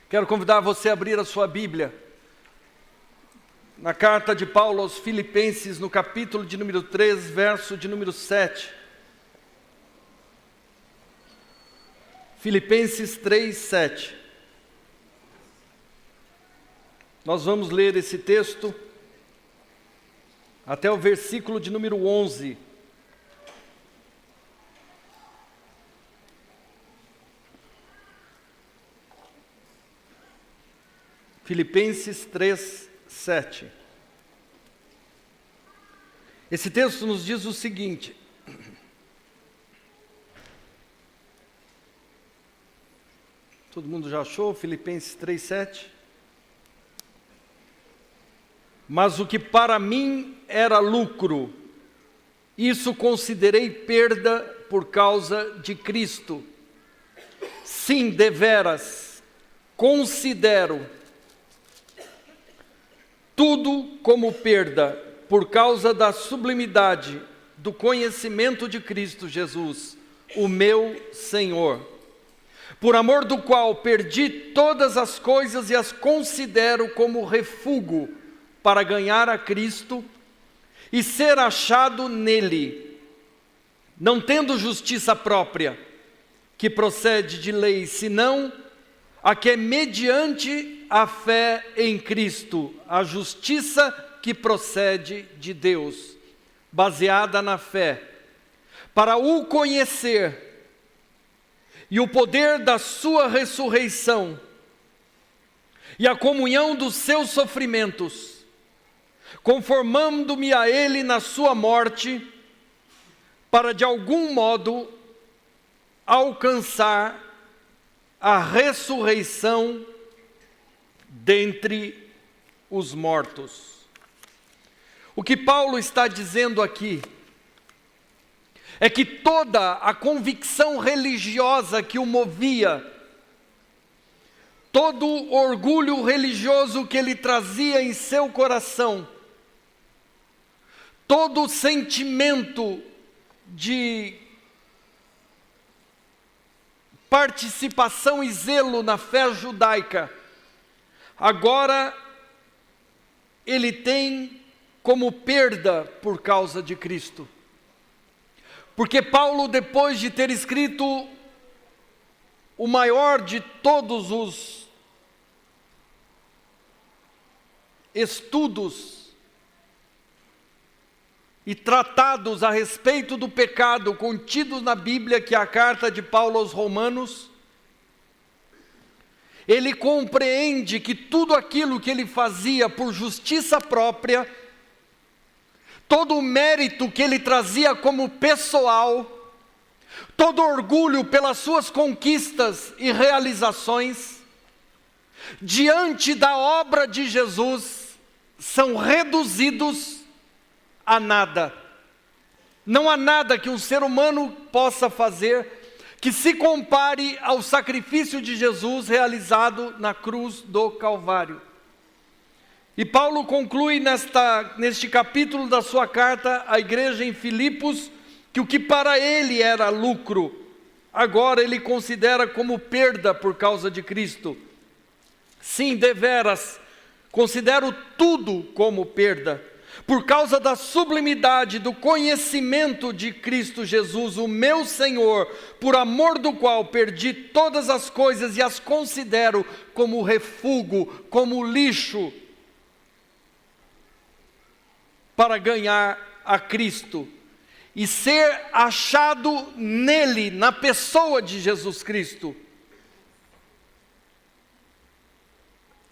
Quero convidar você a abrir a sua Bíblia na carta de Paulo aos Filipenses, no capítulo de número 3, verso de número 7. Filipenses 3, 7. Nós vamos ler esse texto até o versículo de número 11. Filipenses 3, 7. Esse texto nos diz o seguinte: todo mundo já achou? Filipenses 3, 7. Mas o que para mim era lucro, isso considerei perda por causa de Cristo. Sim, deveras, considero tudo como perda, por causa da sublimidade do conhecimento de Cristo Jesus, o meu Senhor, por amor do qual perdi todas as coisas e as considero como refúgio para ganhar a Cristo e ser achado nele, não tendo justiça própria, que procede de lei, senão a que é mediante a fé em Cristo, a justiça que procede de Deus, baseada na fé, para o conhecer e o poder da sua ressurreição e a comunhão dos seus sofrimentos, conformando-me a ele na sua morte, para de algum modo alcançar a ressurreição dentre os mortos. O que Paulo está dizendo aqui é que toda a convicção religiosa que o movia, todo o orgulho religioso que ele trazia em seu coração, todo o sentimento de participação e zelo na fé judaica, agora ele tem como perda por causa de Cristo. Porque Paulo, depois de ter escrito o maior de todos os estudos e tratados a respeito do pecado contidos na Bíblia, que é a carta de Paulo aos Romanos, ele compreende que tudo aquilo que ele fazia por justiça própria, todo o mérito que ele trazia como pessoal, todo orgulho pelas suas conquistas e realizações, diante da obra de Jesus, são reduzidos a nada. Não há nada que um ser humano possa fazer que se compare ao sacrifício de Jesus realizado na cruz do Calvário. E Paulo conclui neste capítulo da sua carta à igreja em Filipos, que o que para ele era lucro, agora ele considera como perda por causa de Cristo. Sim, deveras, considero tudo como perda, por causa da sublimidade do conhecimento de Cristo Jesus, o meu Senhor, por amor do qual perdi todas as coisas e as considero como refúgio, como lixo, para ganhar a Cristo e ser achado nele, na pessoa de Jesus Cristo,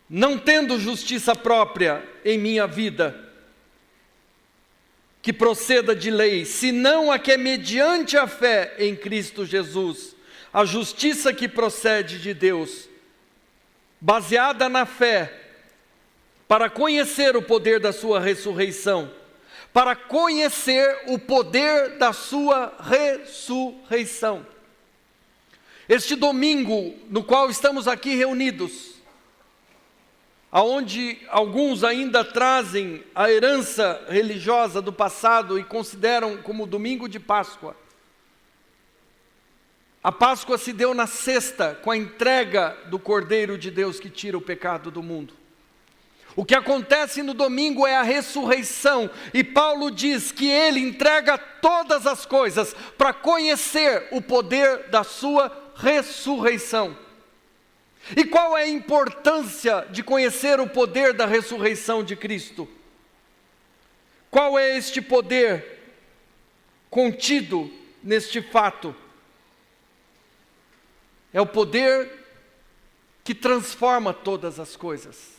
não tendo justiça própria em minha vida, que proceda de lei, senão a que é mediante a fé em Cristo Jesus, a justiça que procede de Deus, baseada na fé, para conhecer o poder da sua ressurreição, para conhecer o poder da sua ressurreição. Este domingo, no qual estamos aqui reunidos, aonde alguns ainda trazem a herança religiosa do passado e consideram como domingo de Páscoa, A Páscoa se deu na sexta, com a entrega do Cordeiro de Deus que tira o pecado do mundo. O que acontece no domingo é a ressurreição, e Paulo diz que ele entrega todas as coisas para conhecer o poder da sua ressurreição. E qual é a importância de conhecer o poder da ressurreição de Cristo? Qual é este poder contido neste fato? É o poder que transforma todas as coisas.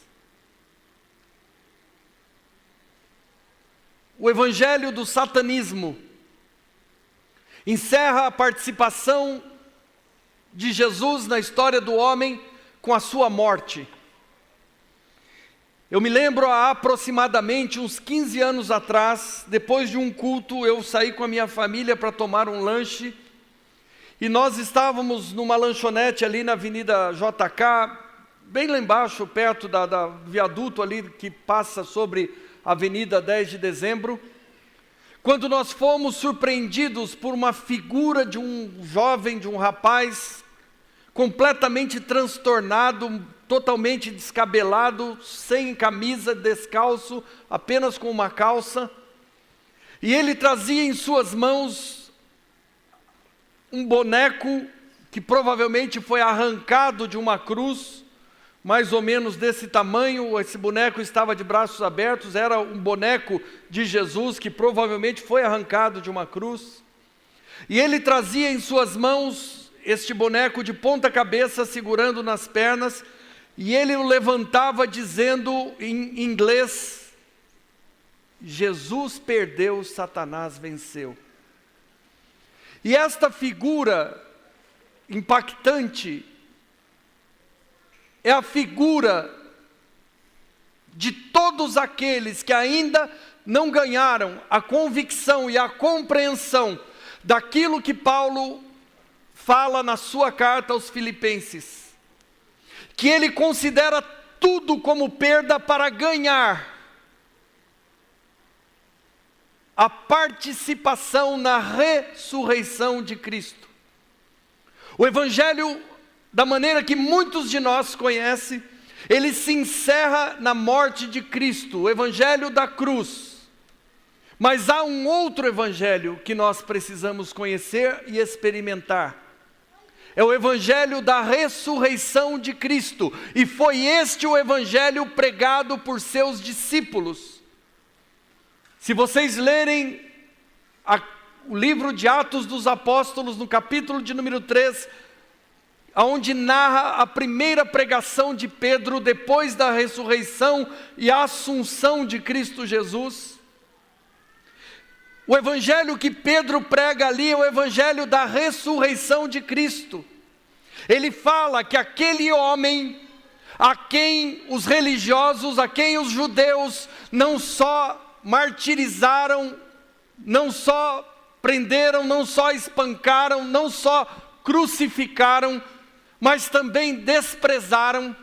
O evangelho do satanismo encerra a participação de Jesus na história do homem com a sua morte. Eu me lembro há aproximadamente uns 15 anos atrás, depois de um culto, eu saí com a minha família para tomar um lanche, e nós estávamos numa lanchonete ali na Avenida JK, bem lá embaixo, perto da viaduto ali que passa sobre a Avenida 10 de Dezembro, quando nós fomos surpreendidos por uma figura de um jovem, de um rapaz, completamente transtornado, totalmente descabelado, sem camisa, descalço, apenas com uma calça, e ele trazia em suas mãos um boneco que provavelmente foi arrancado de uma cruz, mais ou menos desse tamanho. Esse boneco estava de braços abertos, era um boneco de Jesus que provavelmente foi arrancado de uma cruz, e ele trazia em suas mãos este boneco de ponta cabeça, segurando nas pernas, e ele o levantava dizendo em inglês: Jesus perdeu, Satanás venceu. E esta figura impactante é a figura de todos aqueles que ainda não ganharam a convicção e a compreensão daquilo que Paulo fala na sua carta aos Filipenses, que ele considera tudo como perda para ganhar a participação na ressurreição de Cristo. O Evangelho, da maneira que muitos de nós conhecem, ele se encerra na morte de Cristo, o Evangelho da cruz. Mas há um outro Evangelho que nós precisamos conhecer e experimentar. É o Evangelho da ressurreição de Cristo, e foi este o Evangelho pregado por seus discípulos. Se vocês lerem o livro de Atos dos Apóstolos, no capítulo de número 3, onde narra a primeira pregação de Pedro depois da ressurreição e a assunção de Cristo Jesus, o evangelho que Pedro prega ali é o evangelho da ressurreição de Cristo. Ele fala que aquele homem a quem os religiosos, a quem os judeus não só martirizaram, não só prenderam, não só espancaram, não só crucificaram, mas também desprezaram.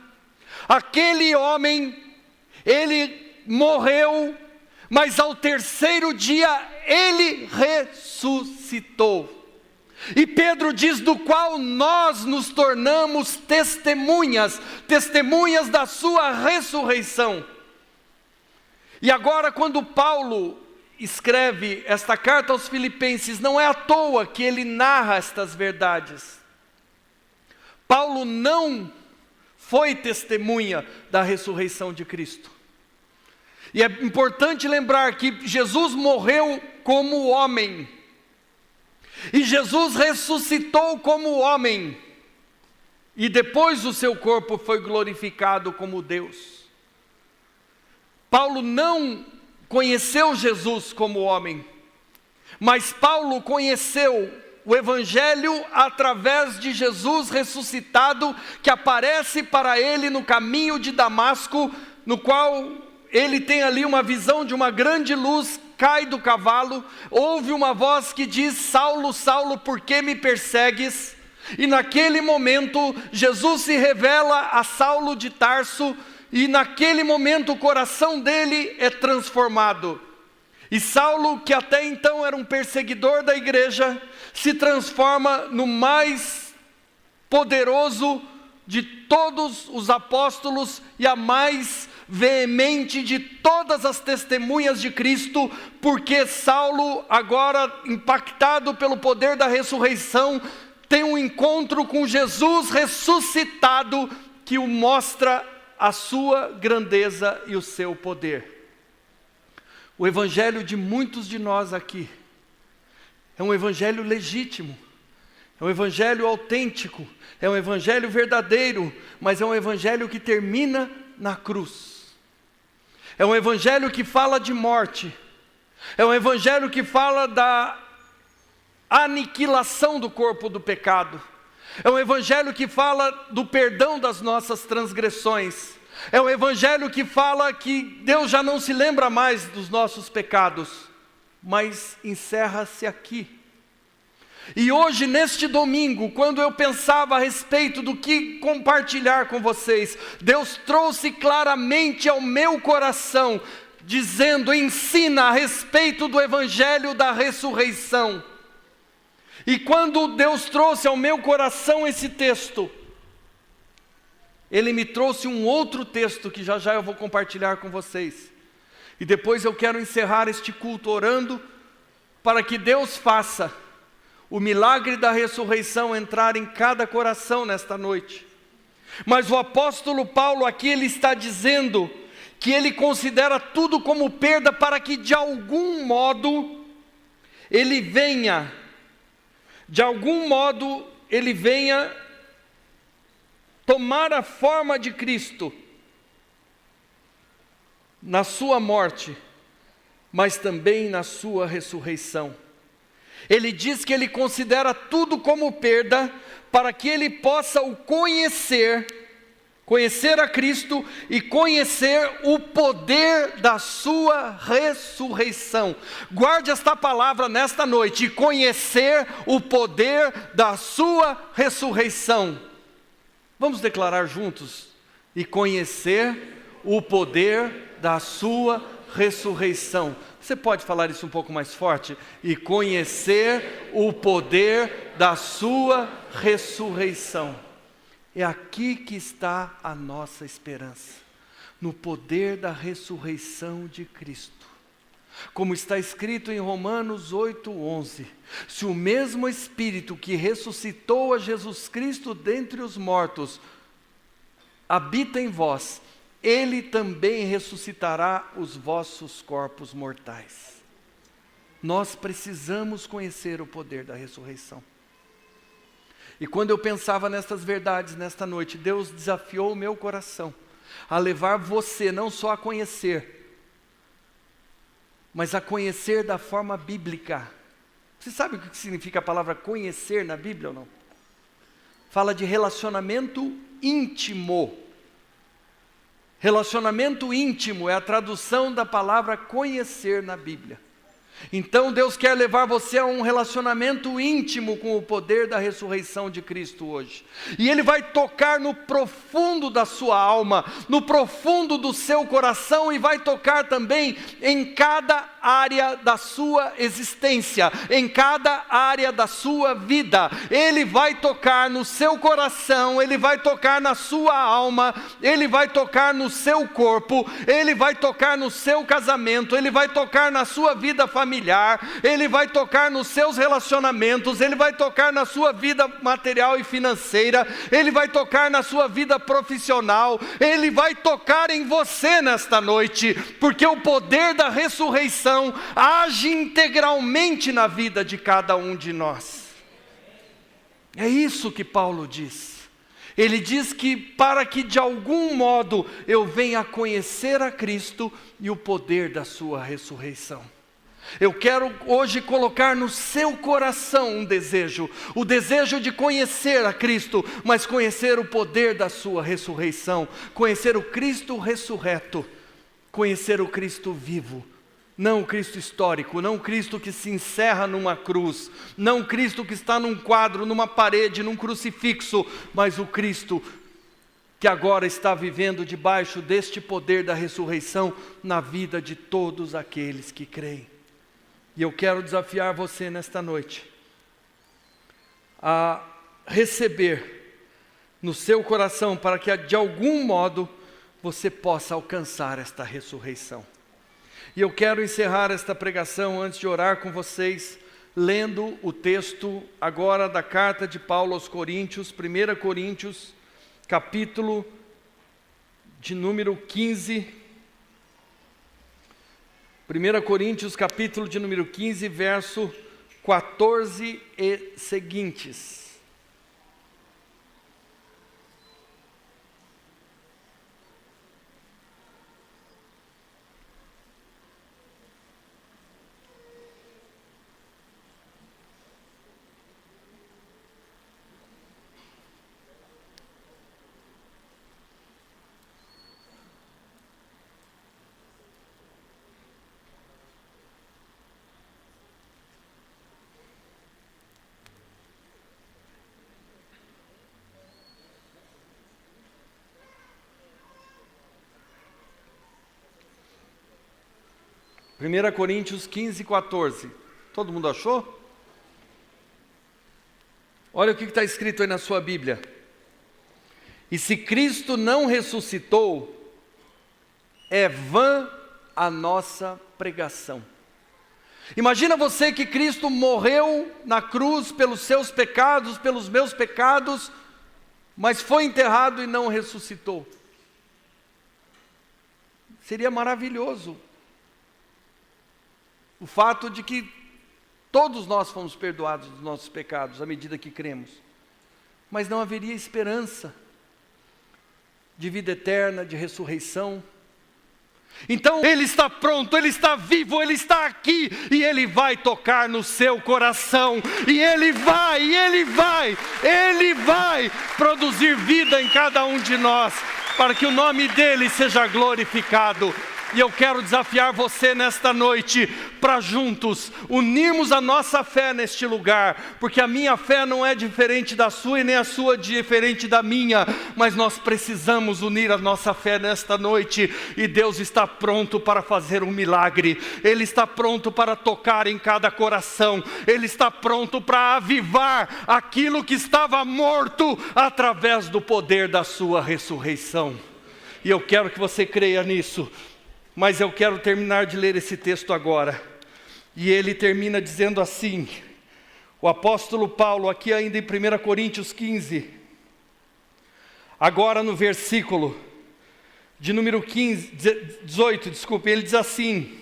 Aquele homem, ele morreu, mas ao terceiro dia ele ressuscitou. E Pedro diz: do qual nós nos tornamos testemunhas, testemunhas da sua ressurreição. E agora, quando Paulo escreve esta carta aos Filipenses, não é à toa que ele narra estas verdades. Paulo não foi testemunha da ressurreição de Cristo. E é importante lembrar que Jesus morreu como homem, e Jesus ressuscitou como homem, e depois o seu corpo foi glorificado como Deus. Paulo não conheceu Jesus como homem, mas Paulo conheceu o Evangelho através de Jesus ressuscitado, que aparece para ele no caminho de Damasco, no qual ele tem ali uma visão de uma grande luz, cai do cavalo, ouve uma voz que diz: Saulo, Saulo, por que me persegues? E naquele momento Jesus se revela a Saulo de Tarso, e naquele momento o coração dele é transformado. E Saulo, que até então era um perseguidor da igreja, se transforma no mais poderoso de todos os apóstolos e a mais veemente de todas as testemunhas de Cristo, porque Saulo, agora impactado pelo poder da ressurreição, tem um encontro com Jesus ressuscitado que o mostra a sua grandeza e o seu poder. O evangelho de muitos de nós aqui é um evangelho legítimo, é um evangelho autêntico, é um evangelho verdadeiro, mas é um evangelho que termina na cruz. É um evangelho que fala de morte, é um evangelho que fala da aniquilação do corpo do pecado, é um evangelho que fala do perdão das nossas transgressões, é um evangelho que fala que Deus já não se lembra mais dos nossos pecados, mas encerra-se aqui. E hoje, neste domingo, quando eu pensava a respeito do que compartilhar com vocês, Deus trouxe claramente ao meu coração, dizendo: ensina a respeito do evangelho da ressurreição. E quando Deus trouxe ao meu coração esse texto, Ele me trouxe um outro texto que já já eu vou compartilhar com vocês. E depois eu quero encerrar este culto orando para que Deus faça o milagre da ressurreição entrar em cada coração nesta noite. Mas o apóstolo Paulo aqui, ele está dizendo que ele considera tudo como perda para que de algum modo ele venha tomar a forma de Cristo na sua morte, mas também na sua ressurreição. Ele diz que ele considera tudo como perda para que ele possa o conhecer a Cristo e conhecer o poder da sua ressurreição. Guarde esta palavra nesta noite: conhecer o poder da sua ressurreição. Vamos declarar juntos: e conhecer o poder da sua ressurreição. Você pode falar isso um pouco mais forte? E conhecer o poder da sua ressurreição. É aqui que está a nossa esperança, no poder da ressurreição de Cristo. Como está escrito em Romanos 8:11, se o mesmo Espírito que ressuscitou a Jesus Cristo dentre os mortos habita em vós, Ele também ressuscitará os vossos corpos mortais. Nós precisamos conhecer o poder da ressurreição. E quando eu pensava nessas verdades nesta noite, Deus desafiou o meu coração a levar você não só a conhecer, mas a conhecer da forma bíblica. Você sabe o que significa a palavra conhecer na Bíblia ou não? Fala de relacionamento íntimo. Relacionamento íntimo é a tradução da palavra conhecer na Bíblia. Então Deus quer levar você a um relacionamento íntimo com o poder da ressurreição de Cristo hoje. E Ele vai tocar no profundo da sua alma, no profundo do seu coração, e vai tocar também em cada área da sua existência, em cada área da sua vida. Ele vai tocar no seu coração, Ele vai tocar na sua alma, Ele vai tocar no seu corpo, Ele vai tocar no seu casamento, Ele vai tocar na sua vida familiar, Ele vai tocar nos seus relacionamentos, Ele vai tocar na sua vida material e financeira, Ele vai tocar na sua vida profissional, Ele vai tocar em você nesta noite, porque o poder da ressurreição age integralmente na vida de cada um de nós. É isso que Paulo diz. Ele diz que para que de algum modo eu venha conhecer a Cristo e o poder da sua ressurreição. Eu quero hoje colocar no seu coração um desejo, o desejo de conhecer a Cristo, mas conhecer o poder da sua ressurreição, conhecer o Cristo ressurreto, conhecer o Cristo vivo, não o Cristo histórico, não o Cristo que se encerra numa cruz, não o Cristo que está num quadro, numa parede, num crucifixo, mas o Cristo que agora está vivendo debaixo deste poder da ressurreição na vida de todos aqueles que creem. E eu quero desafiar você nesta noite a receber no seu coração, para que de algum modo você possa alcançar esta ressurreição. E eu quero encerrar esta pregação antes de orar com vocês, lendo o texto agora da carta de Paulo aos Coríntios, 1 Coríntios, capítulo de número 15. 1 Coríntios, capítulo de número 15, verso 14 e seguintes. Primeira Coríntios 15, 14. Todo mundo achou? Olha o que está escrito aí na sua Bíblia. E se Cristo não ressuscitou, é vã a nossa pregação. Imagina você que Cristo morreu na cruz pelos seus pecados, pelos meus pecados, mas foi enterrado e não ressuscitou. Seria maravilhoso o fato de que todos nós fomos perdoados dos nossos pecados à medida que cremos, mas não haveria esperança de vida eterna, de ressurreição. Então Ele está pronto, Ele está vivo, Ele está aqui, e Ele vai tocar no seu coração, e Ele vai produzir vida em cada um de nós, para que o nome dEle seja glorificado. E eu quero desafiar você nesta noite, para juntos unirmos a nossa fé neste lugar, porque a minha fé não é diferente da sua e nem a sua diferente da minha, mas nós precisamos unir a nossa fé nesta noite, e Deus está pronto para fazer um milagre, Ele está pronto para tocar em cada coração, Ele está pronto para avivar aquilo que estava morto, através do poder da sua ressurreição. E eu quero que você creia nisso. Mas eu quero terminar de ler esse texto agora. E ele termina dizendo assim, o apóstolo Paulo, aqui ainda em 1 Coríntios 15, agora no versículo de número 18, ele diz assim: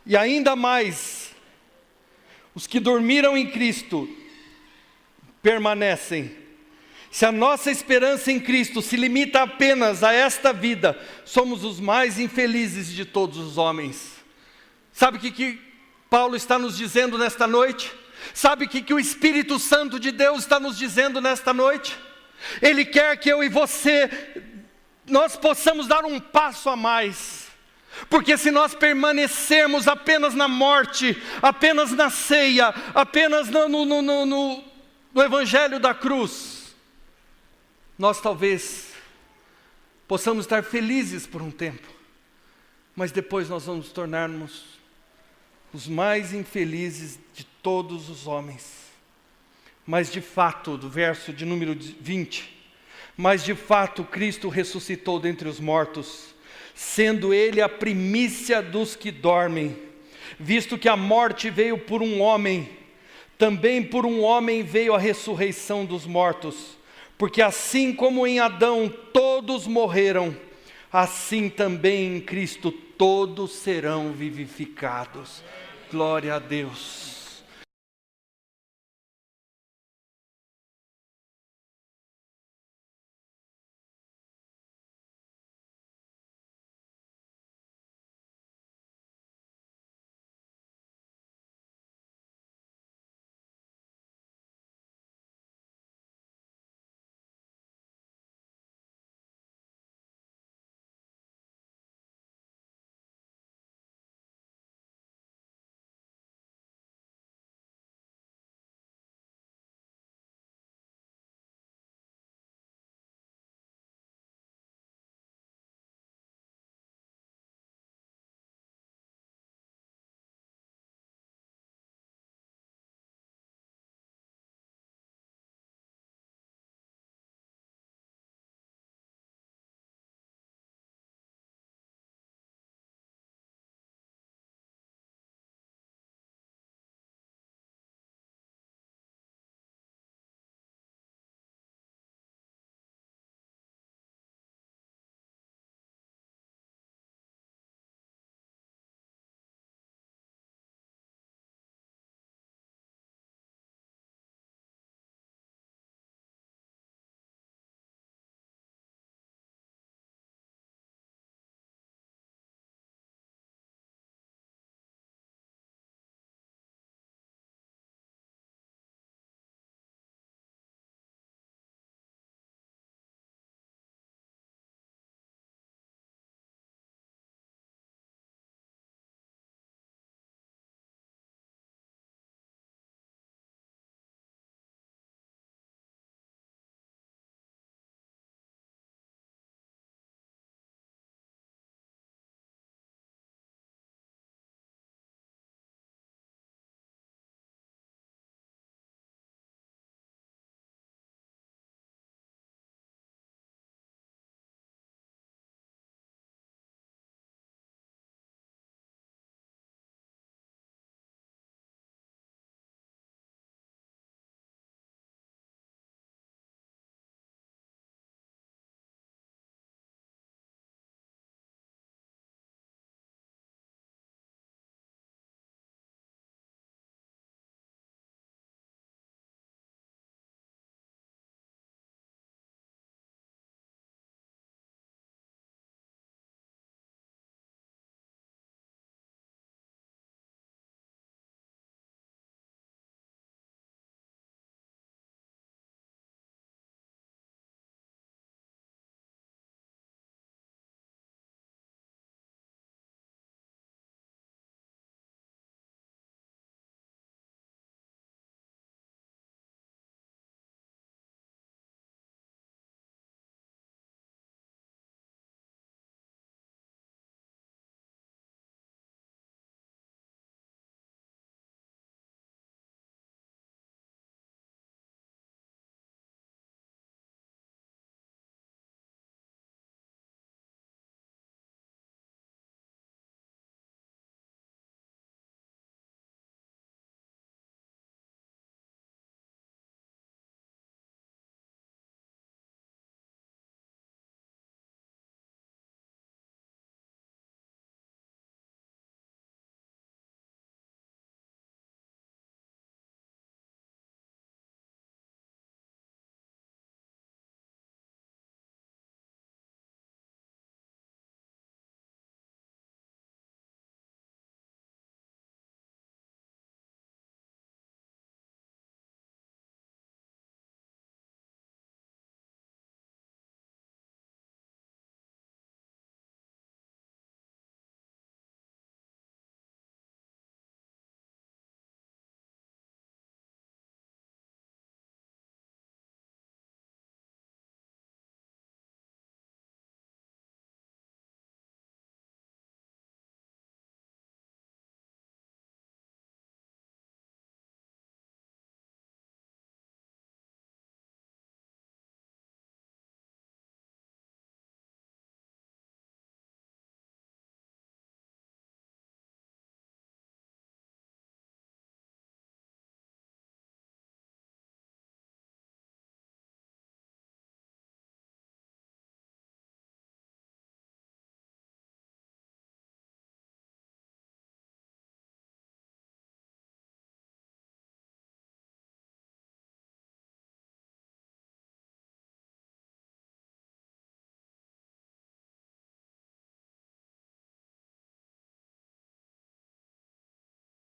e ainda mais, os que dormiram em Cristo permanecem. Se a nossa esperança em Cristo se limita apenas a esta vida, somos os mais infelizes de todos os homens. Sabe o que Paulo está nos dizendo nesta noite? Sabe o que o Espírito Santo de Deus está nos dizendo nesta noite? Ele quer que eu e você, nós possamos dar um passo a mais. Porque se nós permanecermos apenas na morte, apenas na ceia, apenas no Evangelho da cruz, nós talvez possamos estar felizes por um tempo, mas depois nós vamos tornar-nos os mais infelizes de todos os homens. Mas de fato, do verso de número 20, mas de fato Cristo ressuscitou dentre os mortos, sendo Ele a primícia dos que dormem, visto que a morte veio por um homem, também por um homem veio a ressurreição dos mortos. Porque assim como em Adão todos morreram, assim também em Cristo todos serão vivificados. Glória a Deus.